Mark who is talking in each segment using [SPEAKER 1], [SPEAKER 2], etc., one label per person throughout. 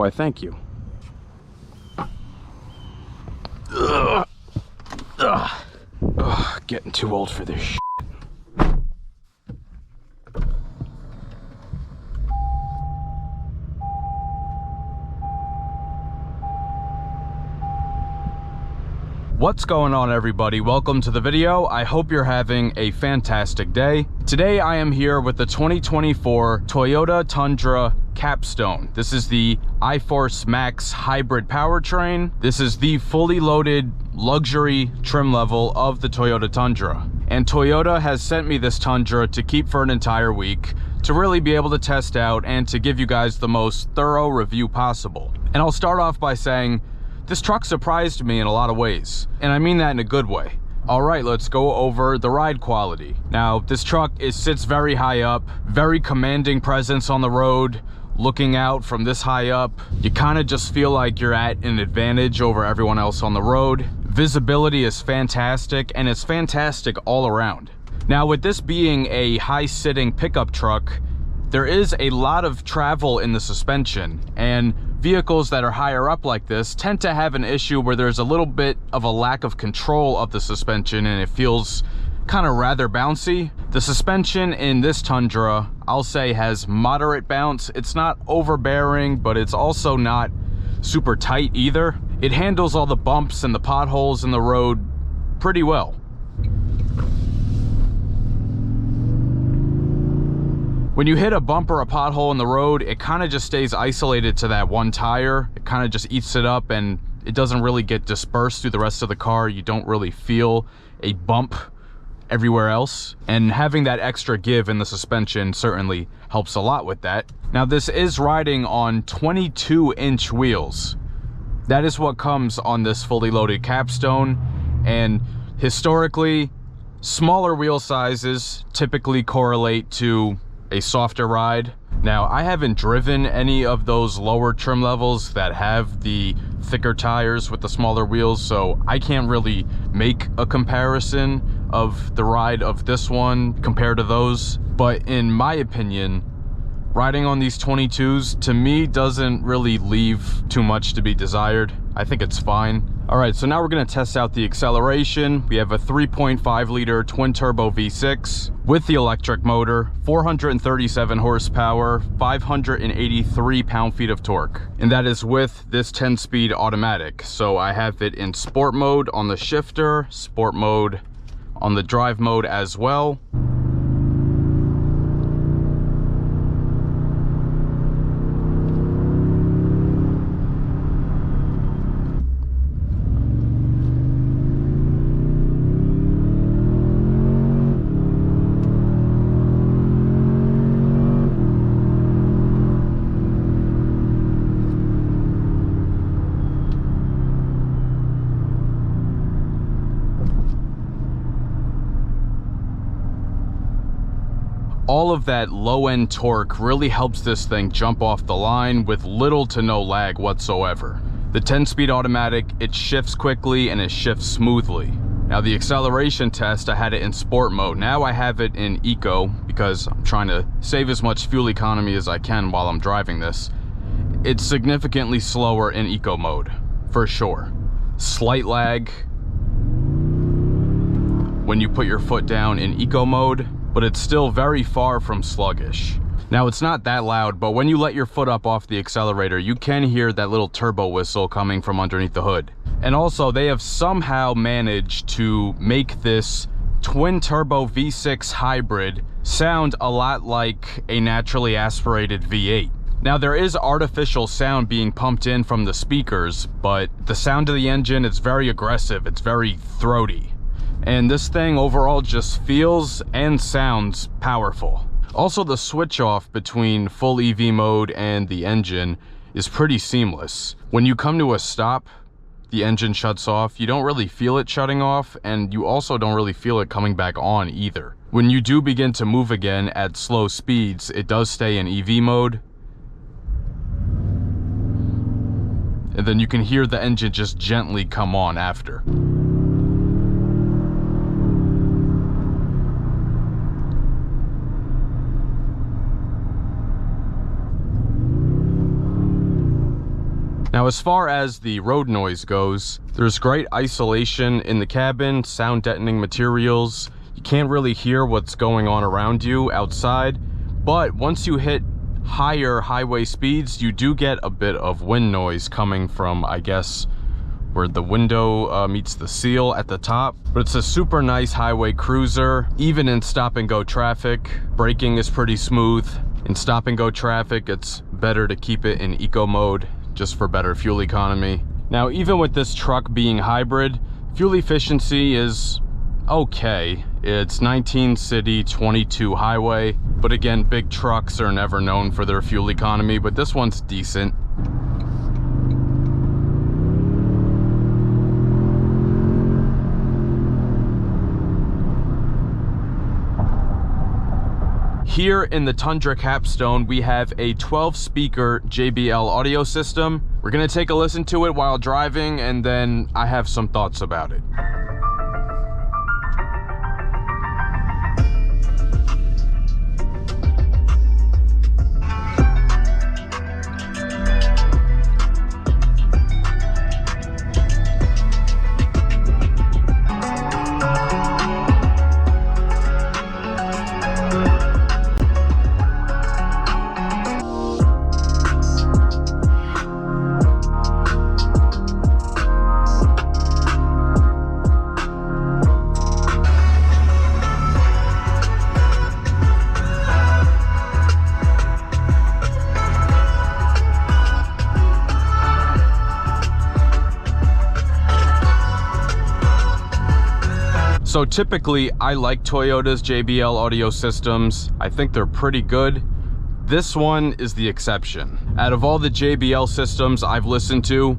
[SPEAKER 1] Why, thank you. Getting too old for this shit. What's going on, everybody? Welcome to the video. I hope you're having a fantastic day. Today I am here with the 2024 Toyota Tundra Capstone. This is the iForce Max hybrid powertrain. This is the fully loaded luxury trim level of the Toyota Tundra. And Toyota has sent me this Tundra to keep for an entire week to really be able to test out and to give you guys the most thorough review possible. And I'll start off by saying, this truck surprised me in a lot of ways, and I mean that in a good way. All right, let's go over the ride quality. Now, this truck sits very high up, very commanding presence on the road. Looking out from this high up, you kind of just feel like you're at an advantage over everyone else on the road. Visibility is fantastic, and it's fantastic all around. Now, with this being a high-sitting pickup truck, there is a lot of travel in the suspension, and vehicles that are higher up like this tend to have an issue where there's a little bit of a lack of control of the suspension and it feels kind of rather bouncy. The suspension in this Tundra, I'll say, has moderate bounce. It's not overbearing, but it's also not super tight either. It handles all the bumps and the potholes in the road pretty well. When you hit a bump or a pothole in the road, it kind of just stays isolated to that one tire. It kind of just eats it up and it doesn't really get dispersed through the rest of the car. You don't really feel a bump everywhere else. And having that extra give in the suspension certainly helps a lot with that. Now, this is riding on 22-inch wheels. That is what comes on this fully loaded Capstone. And historically, smaller wheel sizes typically correlate to a softer ride. Now, I haven't driven any of those lower trim levels that have the thicker tires with the smaller wheels, so I can't really make a comparison of the ride of this one compared to those. But in my opinion, riding on these 22s to me doesn't really leave too much to be desired. I think it's fine. All right, so now we're gonna test out the acceleration. We have a 3.5 liter twin turbo V6 with the electric motor, 437 horsepower, 583 pound-feet of torque. And that is with this 10-speed automatic. So I have it in sport mode on the shifter, sport mode on the drive mode as well. All of that low-end torque really helps this thing jump off the line with little to no lag whatsoever. The 10-speed automatic, it shifts quickly and it shifts smoothly. Now, the acceleration test, I had it in sport mode. Now I have it in eco because I'm trying to save as much fuel economy as I can while I'm driving this. It's significantly slower in eco mode, for sure. Slight lag when you put your foot down in eco mode, but it's still very far from sluggish. Now, it's not that loud, but when you let your foot up off the accelerator, you can hear that little turbo whistle coming from underneath the hood. And also, they have somehow managed to make this twin turbo V6 hybrid sound a lot like a naturally aspirated V8. Now, there is artificial sound being pumped in from the speakers, but the sound of the engine is very aggressive, it's very throaty. And this thing overall just feels and sounds powerful. Also, the switch off between full EV mode and the engine is pretty seamless. When you come to a stop, the engine shuts off. You don't really feel it shutting off, and you also don't really feel it coming back on either. When you do begin to move again at slow speeds, it does stay in EV mode. And then you can hear the engine just gently come on after. Now, as far as the road noise goes, there's great isolation in the cabin, sound deadening materials. You can't really hear what's going on around you outside, but once you hit higher highway speeds, you do get a bit of wind noise coming from, I guess, where the window meets the seal at the top. But it's a super nice highway cruiser, even in stop and go traffic. Braking is pretty smooth. In stop and go traffic, it's better to keep it in eco mode just for better fuel economy. Now, even with this truck being hybrid, fuel efficiency is okay. It's 19 city, 22 highway, but again, big trucks are never known for their fuel economy, but this one's decent. Here in the Tundra Capstone, we have a 12-speaker JBL audio system. We're gonna take a listen to it while driving, and then I have some thoughts about it. So typically, I like Toyota's JBL audio systems. I think they're pretty good. This one is the exception. Out of all the JBL systems I've listened to,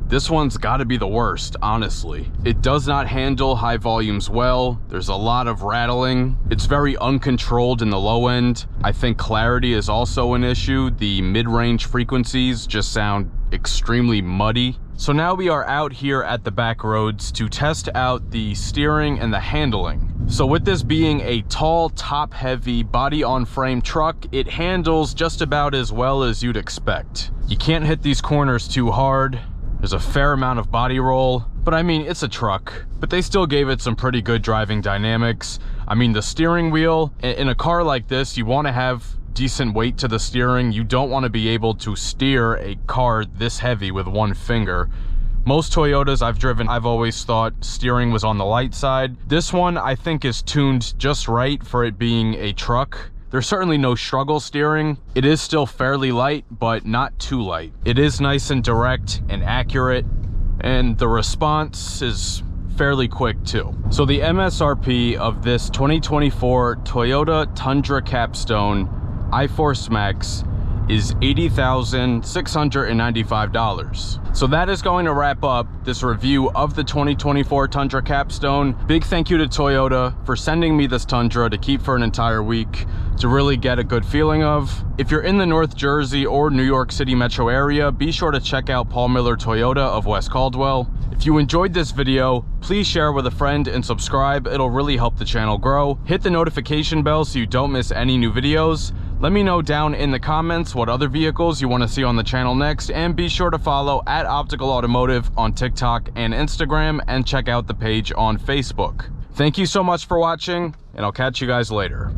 [SPEAKER 1] this one's gotta be the worst, honestly. It does not handle high volumes well. There's a lot of rattling. It's very uncontrolled in the low end. I think clarity is also an issue. The mid-range frequencies just sound extremely muddy. So now we are out here at the back roads to test out the steering and the handling. So with this being a tall, top-heavy, body-on-frame truck, it handles just about as well as you'd expect. You can't hit these corners too hard. There's a fair amount of body roll, but I mean, it's a truck, but they still gave it some pretty good driving dynamics. I mean, the steering wheel, in a car like this, you want to have decent weight to the steering. You don't want to be able to steer a car this heavy with one finger. Most Toyotas I've driven, I've always thought steering was on the light side. This one I think is tuned just right for it being a truck. There's certainly no struggle steering. It is still fairly light, but not too light. It is nice and direct and accurate, and the response is fairly quick too. So the MSRP of this 2024 Toyota Tundra Capstone iForce Max is $80,695. So that is going to wrap up this review of the 2024 Tundra Capstone. Big thank you to Toyota for sending me this Tundra to keep for an entire week to really get a good feeling of. If you're in the North Jersey or New York City metro area, be sure to check out Paul Miller Toyota of West Caldwell. If you enjoyed this video, please share with a friend and subscribe. It'll really help the channel grow. Hit the notification bell so you don't miss any new videos. Let me know down in the comments what other vehicles you want to see on the channel next, and be sure to follow @OpticalAutomotive on TikTok and Instagram, and check out the page on Facebook. Thank you so much for watching, and I'll catch you guys later.